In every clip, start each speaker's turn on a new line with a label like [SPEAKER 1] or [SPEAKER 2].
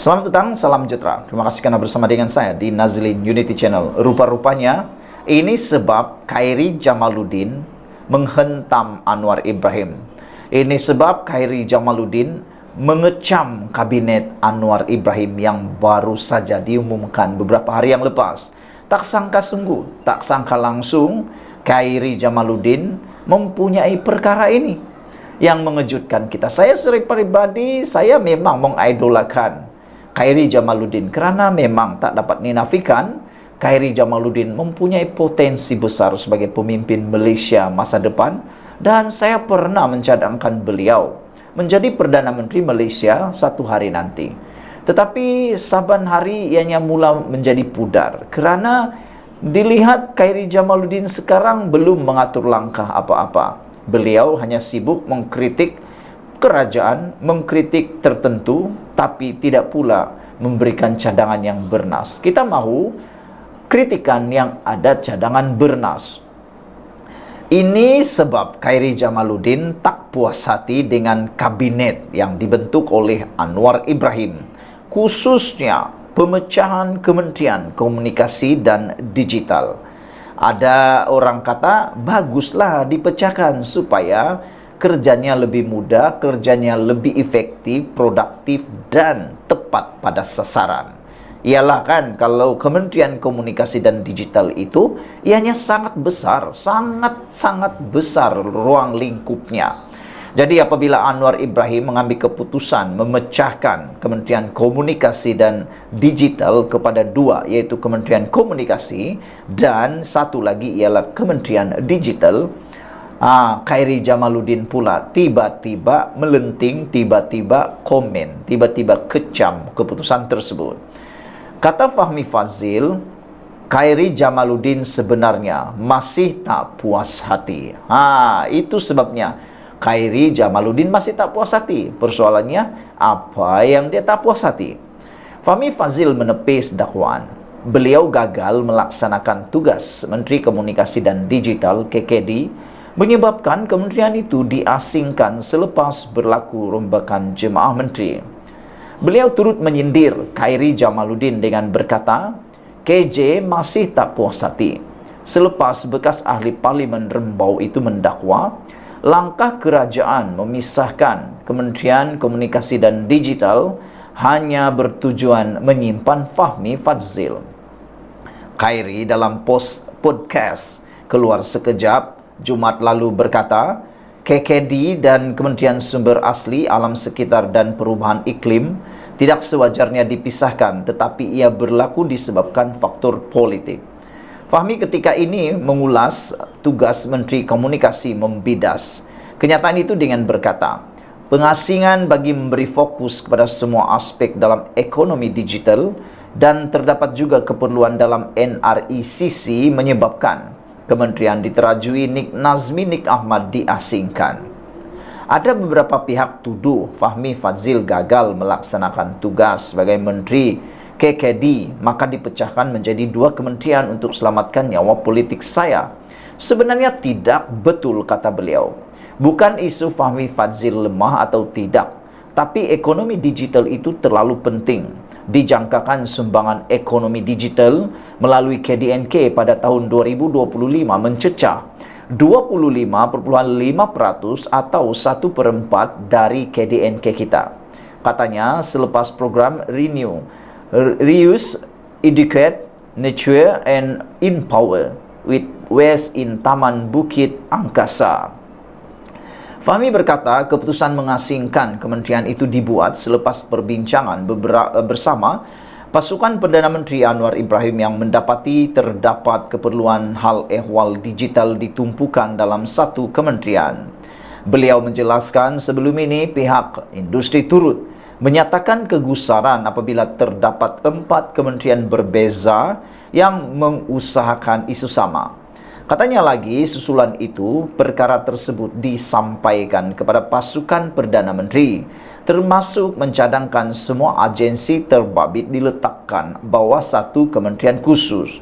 [SPEAKER 1] Selamat datang, salam sejahtera. Terima kasih karena bersama dengan saya di Nazlin Unity Channel. Rupa-rupanya ini sebab Khairi Jamaluddin menghentam Anwar Ibrahim. Ini sebab Khairi Jamaluddin mengecam kabinet Anwar Ibrahim yang baru saja diumumkan beberapa hari yang lepas. Tak sangka sungguh, tak sangka langsung Khairi Jamaluddin mempunyai perkara ini yang mengejutkan kita. Saya secara pribadi, saya memang mengidolakan Khairi Jamaluddin kerana memang tak dapat dinafikan Khairi Jamaluddin mempunyai potensi besar sebagai pemimpin Malaysia masa depan, dan saya pernah mencadangkan beliau menjadi Perdana Menteri Malaysia satu hari nanti. Tetapi saban hari ianya mula menjadi pudar kerana dilihat Khairi Jamaluddin sekarang belum mengatur langkah apa-apa. Beliau hanya sibuk mengkritik kerajaan, mengkritik tertentu, tapi tidak pula memberikan cadangan yang bernas. Kita mahu kritikan yang ada cadangan bernas. Ini sebab Khairi Jamaluddin tak puas hati dengan kabinet yang dibentuk oleh Anwar Ibrahim, khususnya pemecahan Kementerian Komunikasi dan Digital. Ada orang kata baguslah dipecahkan supaya kerjanya lebih mudah, kerjanya lebih efektif, produktif, dan tepat pada sasaran. Ialah kan, kalau Kementerian Komunikasi dan Digital itu, ianya sangat besar, sangat besar ruang lingkupnya. Jadi apabila Anwar Ibrahim mengambil keputusan memecahkan Kementerian Komunikasi dan Digital kepada dua, yaitu Kementerian Komunikasi dan satu lagi ialah Kementerian Digital, Khairi Jamaluddin pula tiba-tiba melenting, tiba-tiba komen, tiba-tiba kecam keputusan tersebut. Kata Fahmi Fadzil, Khairi Jamaluddin sebenarnya masih tak puas hati. Itu sebabnya Khairi Jamaluddin masih tak puas hati. Persoalannya, apa yang dia tak puas hati? Fahmi Fadzil menepis dakwaan. Beliau gagal melaksanakan tugas Menteri Komunikasi dan Digital KKD, menyebabkan kementerian itu diasingkan selepas berlaku rombakan jemaah menteri. Beliau turut menyindir Khairi Jamaluddin dengan berkata, KJ masih tak puas hati. Selepas bekas ahli parlimen Rembau itu mendakwa, langkah kerajaan memisahkan Kementerian Komunikasi dan Digital hanya bertujuan menyimpan Fahmi Fadzil. Khairi dalam podcast Keluar Sekejap Jumat lalu berkata, KKD dan Kementerian Sumber Asli, Alam Sekitar dan Perubahan Iklim tidak sewajarnya dipisahkan, tetapi ia berlaku disebabkan faktor politik. Fahmi ketika ini mengulas tugas Menteri Komunikasi membidas kenyataan itu dengan berkata, pengasingan bagi memberi fokus kepada semua aspek dalam ekonomi digital dan terdapat juga keperluan dalam NRECC menyebabkan kementerian diterajui Nik Nazmi Nik Ahmad diasingkan. Ada beberapa pihak tuduh Fahmi Fadzil gagal melaksanakan tugas sebagai menteri KKD, maka dipecahkan menjadi dua kementerian untuk selamatkan nyawa politik saya. Sebenarnya tidak betul, kata beliau. Bukan isu Fahmi Fadzil lemah atau tidak, tapi ekonomi digital itu terlalu penting. Dijangkakan sumbangan ekonomi digital melalui KDNK pada tahun 2025 mencecah 25,5% atau 1/4 dari KDNK kita. Katanya selepas program Reuse, Educate, Nurture and Empower with West in Taman Bukit Angkasa. Fahmi berkata keputusan mengasingkan kementerian itu dibuat selepas perbincangan bersama pasukan Perdana Menteri Anwar Ibrahim yang mendapati terdapat keperluan hal ehwal digital ditumpukan dalam satu kementerian. Beliau menjelaskan sebelum ini pihak industri turut menyatakan kegusaran apabila terdapat 4 kementerian berbeza yang mengusahakan isu sama. Katanya lagi, susulan itu, perkara tersebut disampaikan kepada pasukan Perdana Menteri, termasuk mencadangkan semua agensi terbabit diletakkan bawah satu kementerian khusus.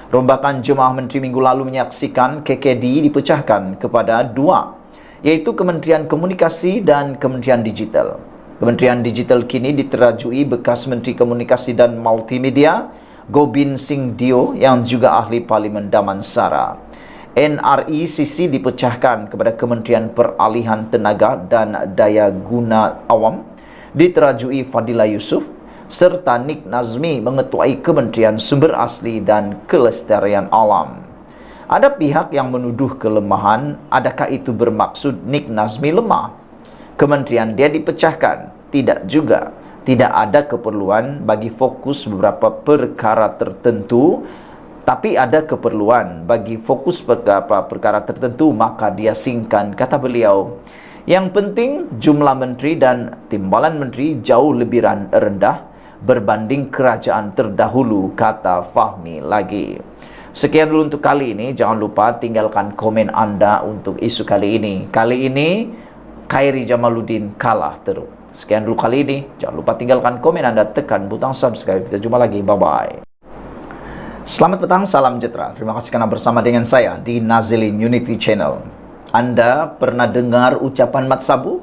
[SPEAKER 1] Rombakan jemaah menteri minggu lalu menyaksikan KKD dipecahkan kepada dua, yaitu Kementerian Komunikasi dan Kementerian Digital. Kementerian Digital kini diterajui bekas Menteri Komunikasi dan Multimedia Gobind Singh Dio yang juga ahli Parlimen Damansara. NRECC dipecahkan kepada Kementerian Peralihan Tenaga dan Daya Guna Awam diterajui Fadila Yusof, serta Nik Nazmi mengetuai Kementerian Sumber Asli dan Kelestarian Alam. Ada pihak yang menuduh kelemahan, adakah itu bermaksud Nik Nazmi lemah? Kementerian dia dipecahkan? Tidak juga. Tidak ada keperluan bagi fokus beberapa perkara tertentu, tapi ada keperluan bagi fokus beberapa perkara tertentu, maka dia singkan, kata beliau. Yang penting jumlah menteri dan timbalan menteri jauh lebih rendah berbanding kerajaan terdahulu, kata Fahmi lagi. Sekian dulu untuk kali ini. Jangan lupa tinggalkan komen anda untuk isu kali ini. Kali ini Khairi Jamaluddin kalah teruk. Sekian dulu kali ini. Jangan lupa tinggalkan komen anda, tekan butang subscribe. Kita jumpa lagi. Bye-bye. Selamat petang, salam sejahtera. Terima kasih karena bersama dengan saya di Nazilin Unity Channel. Anda pernah dengar ucapan Mat Sabu?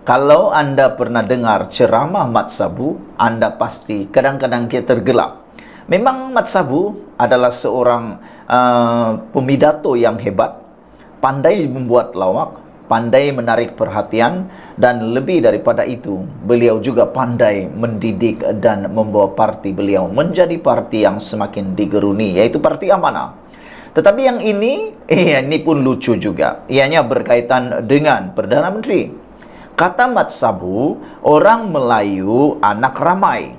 [SPEAKER 1] Kalau anda pernah dengar ceramah Mat Sabu, anda pasti kadang-kadang kita tergelak. Memang Mat Sabu adalah seorang pemidato yang hebat, pandai membuat lawak, pandai menarik perhatian, dan lebih daripada itu, beliau juga pandai mendidik dan membawa parti beliau menjadi parti yang semakin digeruni, yaitu Parti Amanah. Tetapi yang ini pun lucu juga. Ianya berkaitan dengan Perdana Menteri. Kata Mat Sabu, orang Melayu anak ramai,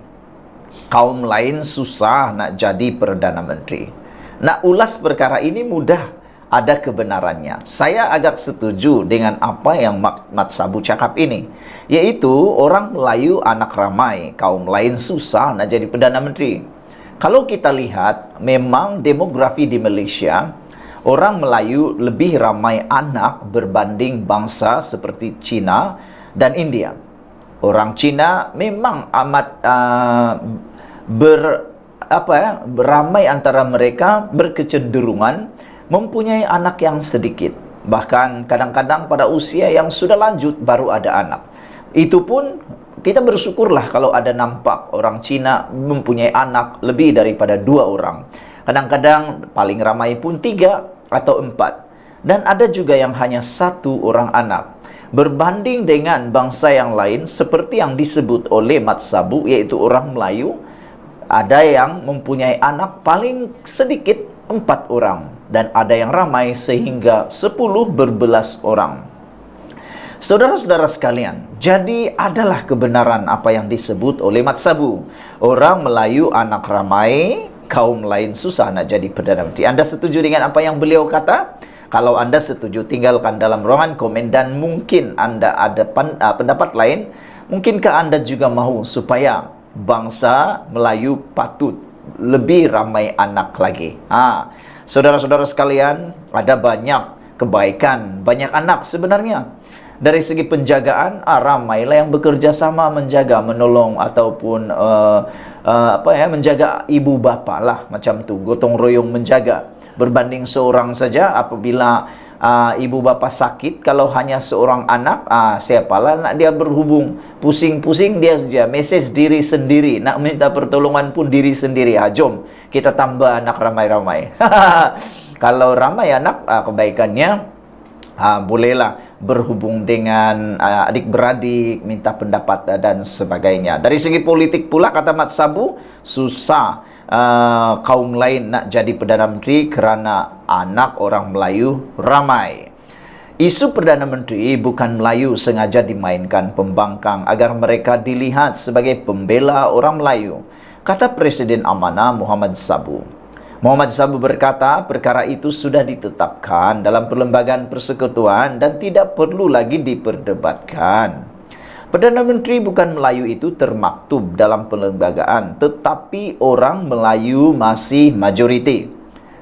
[SPEAKER 1] kaum lain susah nak jadi Perdana Menteri. Nak ulas perkara ini mudah, ada kebenarannya. Saya agak setuju dengan apa yang Mat Sabu cakap ini, yaitu orang Melayu anak ramai, kaum lain susah nak jadi Perdana Menteri. Kalau kita lihat, memang demografi di Malaysia, orang Melayu lebih ramai anak berbanding bangsa seperti China dan India. Orang Cina memang amat beramai antara mereka berkecenderungan mempunyai anak yang sedikit. Bahkan kadang-kadang pada usia yang sudah lanjut baru ada anak. Itu pun kita bersyukurlah kalau ada nampak orang Cina mempunyai anak lebih daripada 2 orang. Kadang-kadang paling ramai pun 3 atau 4. Dan ada juga yang hanya 1 orang anak. Berbanding dengan bangsa yang lain seperti yang disebut oleh Mat Sabu, yaitu orang Melayu, ada yang mempunyai anak paling sedikit 4 orang, dan ada yang ramai sehingga 10 berbelas orang. Saudara-saudara sekalian, jadi adalah kebenaran apa yang disebut oleh Mat Sabu. Orang Melayu anak ramai, kaum lain susah nak jadi Perdana Menteri. Anda setuju dengan apa yang beliau kata? Kalau anda setuju, tinggalkan dalam ruangan komen, dan mungkin anda ada pendapat lain. Mungkinkah anda juga mahu supaya bangsa Melayu patut lebih ramai anak lagi? Saudara-saudara sekalian, ada banyak kebaikan, banyak anak sebenarnya. Dari segi penjagaan, ramailah yang bekerja sama menjaga, menolong ataupun menjaga ibu bapa lah, macam tu, gotong royong menjaga. Berbanding seorang saja, apabila ibu bapa sakit, kalau hanya seorang anak, siapalah nak dia berhubung, pusing-pusing dia saja, mesej diri sendiri, nak minta pertolongan pun diri sendiri. Jom kita tambah anak ramai-ramai. Kalau ramai anak, kebaikannya bolehlah berhubung dengan adik-beradik, minta pendapat dan sebagainya. Dari segi politik pula, kata Mat Sabu, susah kaum lain nak jadi Perdana Menteri kerana anak orang Melayu ramai. Isu Perdana Menteri bukan Melayu sengaja dimainkan pembangkang agar mereka dilihat sebagai pembela orang Melayu, kata Presiden Amanah Muhammad Sabu. Muhammad Sabu berkata, perkara itu sudah ditetapkan dalam Perlembagaan Persekutuan dan tidak perlu lagi diperdebatkan. Perdana Menteri bukan Melayu itu termaktub dalam perlembagaan, tetapi orang Melayu masih majoriti.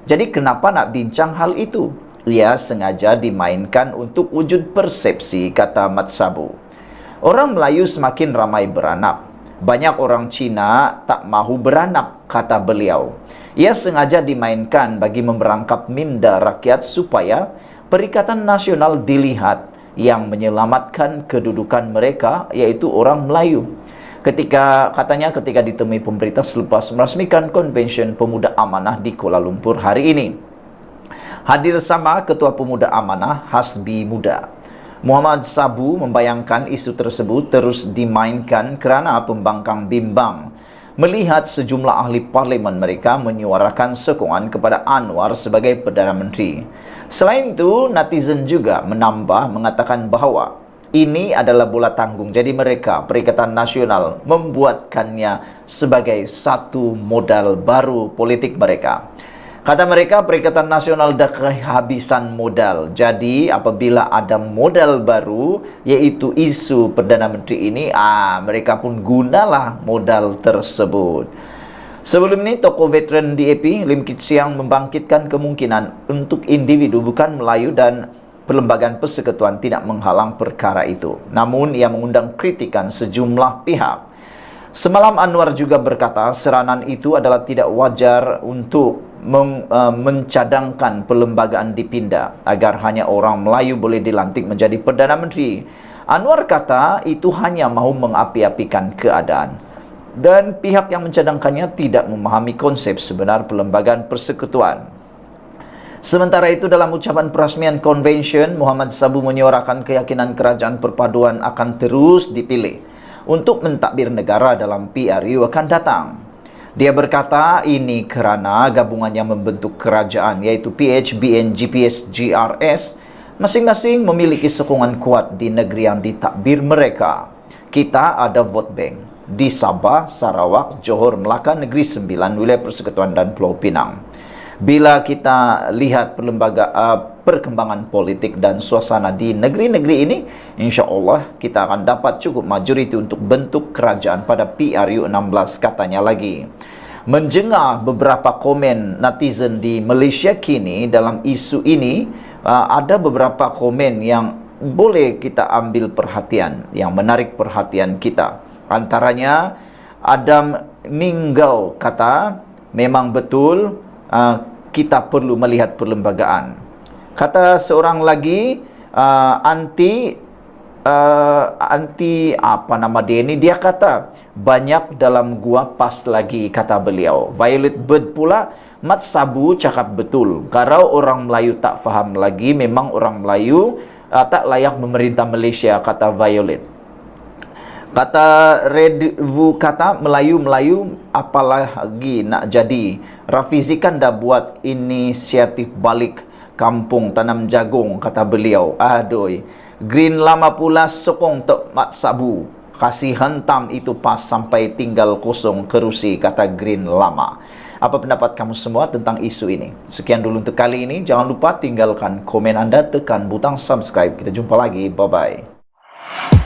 [SPEAKER 1] Jadi kenapa nak bincang hal itu? Ia sengaja dimainkan untuk wujud persepsi, kata Mat Sabu. Orang Melayu semakin ramai beranak. Banyak orang Cina tak mahu beranak, kata beliau. Ia sengaja dimainkan bagi memerangkap minda rakyat supaya Perikatan Nasional dilihat yang menyelamatkan kedudukan mereka, yaitu orang Melayu. Ketika ditemui pemerintah selepas merasmikan Konvensyen Pemuda Amanah di Kuala Lumpur hari ini. Hadir sama Ketua Pemuda Amanah Hasbi Muda Muhammad Sabu membayangkan isu tersebut terus dimainkan kerana pembangkang bimbang melihat sejumlah ahli parlimen mereka menyuarakan sokongan kepada Anwar sebagai Perdana Menteri. Selain itu, netizen juga menambah mengatakan bahawa ini adalah bola tanggung, jadi mereka, Perikatan Nasional, membuatkannya sebagai satu modal baru politik mereka. Kata mereka, Perikatan Nasional dah kehabisan modal. Jadi, apabila ada modal baru, yaitu isu Perdana Menteri ini, mereka pun gunalah modal tersebut. Sebelum ini, tokoh veteran DAP, Lim Kit Siang, membangkitkan kemungkinan untuk individu bukan Melayu dan Perlembagaan Persekutuan tidak menghalang perkara itu. Namun, ia mengundang kritikan sejumlah pihak. Semalam Anwar juga berkata seranan itu adalah tidak wajar untuk mencadangkan perlembagaan dipindah agar hanya orang Melayu boleh dilantik menjadi Perdana Menteri. Anwar kata itu hanya mahu mengapi-apikan keadaan. Dan pihak yang mencadangkannya tidak memahami konsep sebenar Perlembagaan Persekutuan. Sementara itu, dalam ucapan perasmian Konvensyen, Muhammad Sabu menyuarakan keyakinan kerajaan perpaduan akan terus dipilih untuk mentadbir negara dalam PRU akan datang. Dia berkata ini kerana gabungan yang membentuk kerajaan, yaitu PH, BN, GPS, GRS, masing-masing memiliki sokongan kuat di negeri yang ditadbir mereka. Kita ada vote bank di Sabah, Sarawak, Johor, Melaka, Negeri Sembilan, Wilayah Persekutuan dan Pulau Pinang. Bila kita lihat perkembangan politik dan suasana di negeri-negeri ini, insya-Allah kita akan dapat cukup majoriti untuk bentuk kerajaan pada PRU 16, katanya lagi. Menjengah beberapa komen netizen di Malaysia kini dalam isu ini, ada beberapa komen yang boleh kita ambil perhatian, yang menarik perhatian kita. Antaranya, Adam Ninggau kata, memang betul kita perlu melihat perlembagaan. Kata seorang lagi, anti apa nama dia ni, dia kata banyak dalam gua pas lagi, kata beliau. Violet Bird pula, Mat Sabu cakap betul, kalau orang Melayu tak faham lagi, memang orang Melayu tak layak memerintah Malaysia, kata Violet. Kata Redvu kata, Melayu apalagi nak jadi. Rafizi kan dah buat inisiatif balik kampung tanam jagung, kata beliau. Aduh. Green Lama pula sokong Tok Mat Sabu, kasih hentam itu pas sampai tinggal kosong kerusi, kata Green Lama. Apa pendapat kamu semua tentang isu ini? Sekian dulu untuk kali ini. Jangan lupa tinggalkan komen anda, tekan butang subscribe. Kita jumpa lagi. Bye-bye.